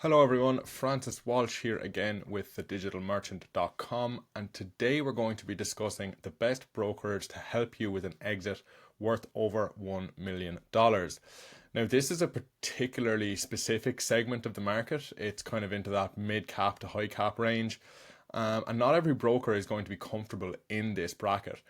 Hello everyone, Francis Walsh here again with thedigitalmerchant.com, and today we're going to be discussing the best brokerage to help you with an exit worth over $1 million. Now this is a particularly specific segment of the market. It's kind of into that mid cap to high cap range, and not every broker is going to be comfortable in this bracket.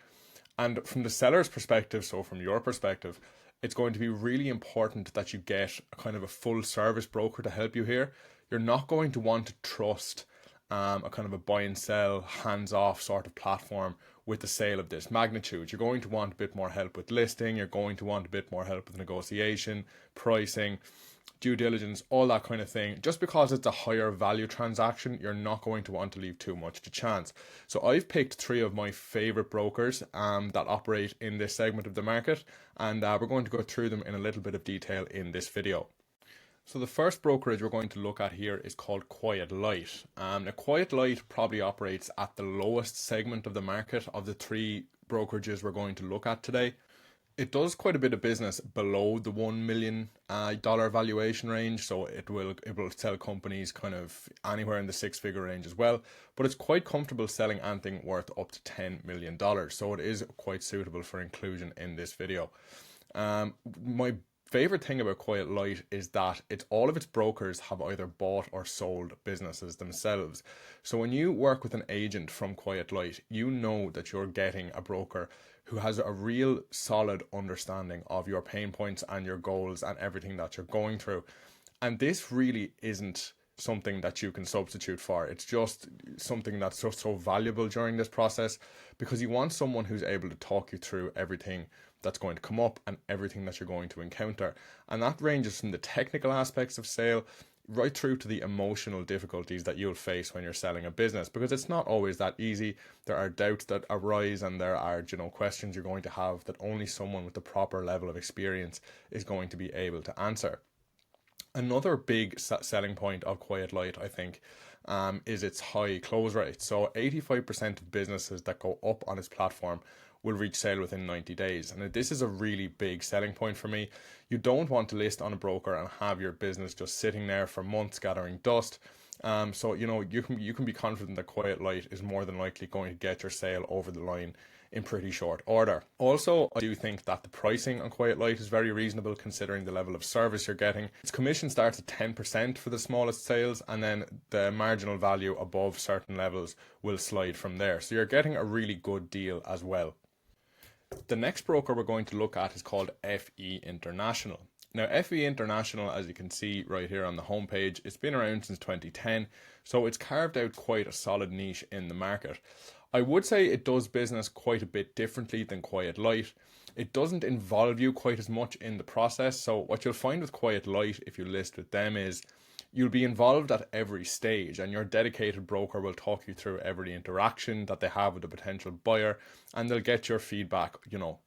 And from the seller's perspective, so from your perspective, it's going to be really important that you get a kind of a full service broker to help you here. You're not going to want to trust a kind of a buy and sell, hands off sort of platform with the sale of this magnitude. You're going to want a bit more help with listing, you're going to want a bit more help with negotiation, pricing, due diligence, all that kind of thing. Just because it's a higher value transaction, you're not going to want to leave too much to chance. So I've picked three of my favorite brokers that operate in this segment of the market, and we're going to go through them in a little bit of detail in this video. So the first brokerage we're going to look at here is called Quiet Light. Now Quiet Light probably operates at the lowest segment of the market of the three brokerages we're going to look at today. It does quite a bit of business below the $1 million valuation range, so it will sell companies kind of anywhere in the six-figure range as well, but it's quite comfortable selling anything worth up to $10 million, so it is quite suitable for inclusion in this video. My favorite thing about Quiet Light is that all of its brokers have either bought or sold businesses themselves. So when you work with an agent from Quiet Light, you know that you're getting a broker who has a real solid understanding of your pain points and your goals and everything that you're going through. And this really isn't something that you can substitute for. It's just something that's so valuable during this process, because you want someone who's able to talk you through everything that's going to come up and everything that you're going to encounter. And that ranges from the technical aspects of sale right through to the emotional difficulties that you'll face when you're selling a business, because it's not always that easy. There are doubts that arise, and there are, questions you're going to have that only someone with the proper level of experience is going to be able to answer. Another big selling point of Quiet Light, I think, is its high close rate. So 85% of businesses that go up on its platform will reach sale within 90 days. And this is a really big selling point for me. You don't want to list on a broker and have your business just sitting there for months gathering dust. So you can be confident that Quiet Light is more than likely going to get your sale over the line in pretty short order. Also, I do think that the pricing on Quiet Light is very reasonable considering the level of service you're getting. Its commission starts at 10% for the smallest sales, and then the marginal value above certain levels will slide from there. So you're getting a really good deal as well. The next broker we're going to look at is called FE International. Now, FE International, as you can see right here on the homepage, it's been around since 2010, so it's carved out quite a solid niche in the market. I would say it does business quite a bit differently than Quiet Light. It doesn't involve you quite as much in the process, so what you'll find with Quiet Light if you list with them is you'll be involved at every stage, and your dedicated broker will talk you through every interaction that they have with a potential buyer, and they'll get your feedback,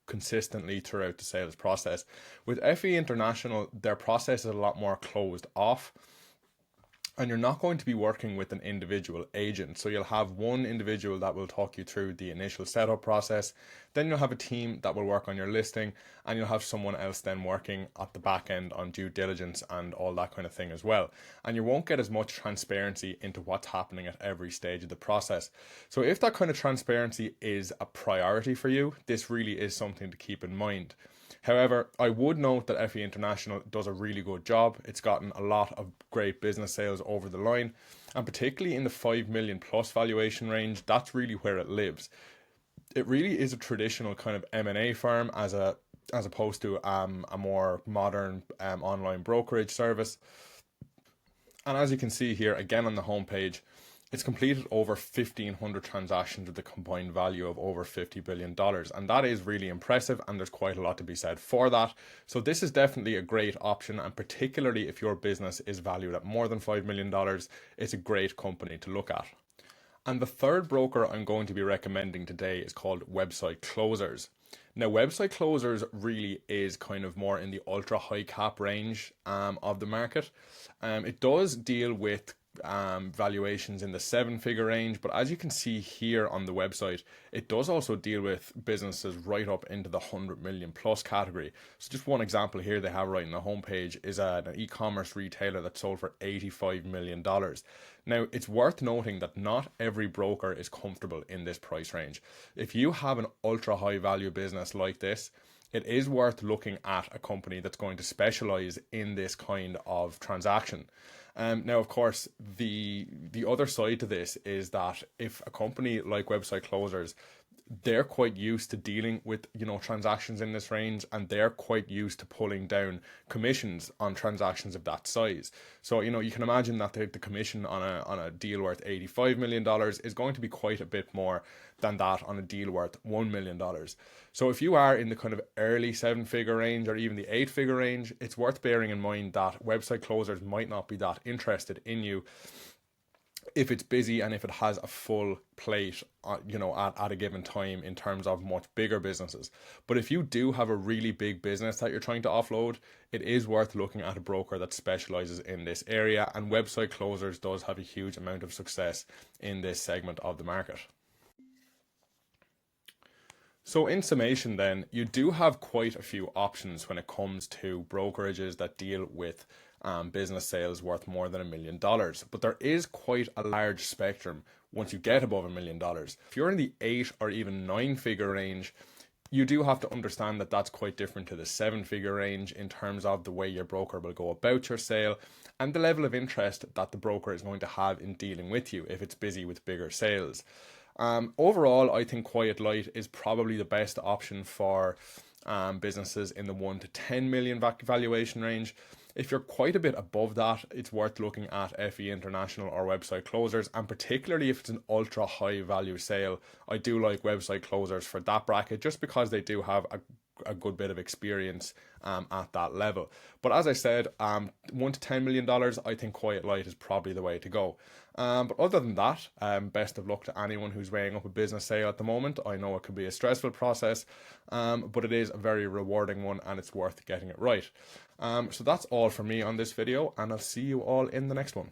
consistently throughout the sales process. With FE International, their process is a lot more closed off, and you're not going to be working with an individual agent. So you'll have one individual that will talk you through the initial setup process. Then you'll have a team that will work on your listing, and you'll have someone else then working at the back end on due diligence and all that kind of thing as well. And you won't get as much transparency into what's happening at every stage of the process. So if that kind of transparency is a priority for you, this really is something to keep in mind. However, I would note that FE International does a really good job. It's gotten a lot of great business sales over the line, and particularly in the 5 million plus valuation range, that's really where it lives. It really is a traditional kind of M&A firm as opposed to a more modern online brokerage service. And as you can see here again on the homepage, it's completed over 1,500 transactions with a combined value of over $50 billion. And that is really impressive, and there's quite a lot to be said for that. So this is definitely a great option, and particularly if your business is valued at more than $5 million, it's a great company to look at. And the third broker I'm going to be recommending today is called Website Closers. Now, Website Closers really is kind of more in the ultra high cap range of the market. It does deal with valuations in the 7-figure range, but as you can see here on the website, it does also deal with businesses right up into the 100 million plus category. So just one example here they have right on the homepage is an e-commerce retailer that sold for $85 million. Now, it's worth noting that not every broker is comfortable in this price range. If you have an ultra high value business like this, it is worth looking at a company that's going to specialize in this kind of transaction. Now, of course, the other side to this is that if a company like Website Closers, they're quite used to dealing with, you know, transactions in this range, and they're quite used to pulling down commissions on transactions of that size. So, you know, you can imagine that the commission on a deal worth $85 million is going to be quite a bit more than that on a deal worth $1 million. So if you are in the kind of early 7-figure range or even the 8-figure range, it's worth bearing in mind that Website Closers might not be that interested in you if it's busy and if it has a full plate, you know, at a given time in terms of much bigger businesses. But if you do have a really big business that you're trying to offload, it is worth looking at a broker that specializes in this area, and Website Closers does have a huge amount of success in this segment of the market. So in summation then, you do have quite a few options when it comes to brokerages that deal with business sales worth more than $1 million. But there is quite a large spectrum once you get above $1 million. If you're in the 8 or even 9-figure range, you do have to understand that that's quite different to the 7-figure range in terms of the way your broker will go about your sale and the level of interest that the broker is going to have in dealing with you if it's busy with bigger sales. Overall, I think Quiet Light is probably the best option for businesses in the 1 to 10 million valuation range. If you're quite a bit above that, it's worth looking at FE International or Website Closers, and particularly if it's an ultra high value sale, I do like Website Closers for that bracket just because they do have a good bit of experience at that level. But as I said, $1 to $10 million, I think Quiet Light is probably the way to go. But other than that, best of luck to anyone who's weighing up a business sale at the moment. I know it can be a stressful process, but it is a very rewarding one and it's worth getting it right. So that's all for me on this video, and I'll see you all in the next one.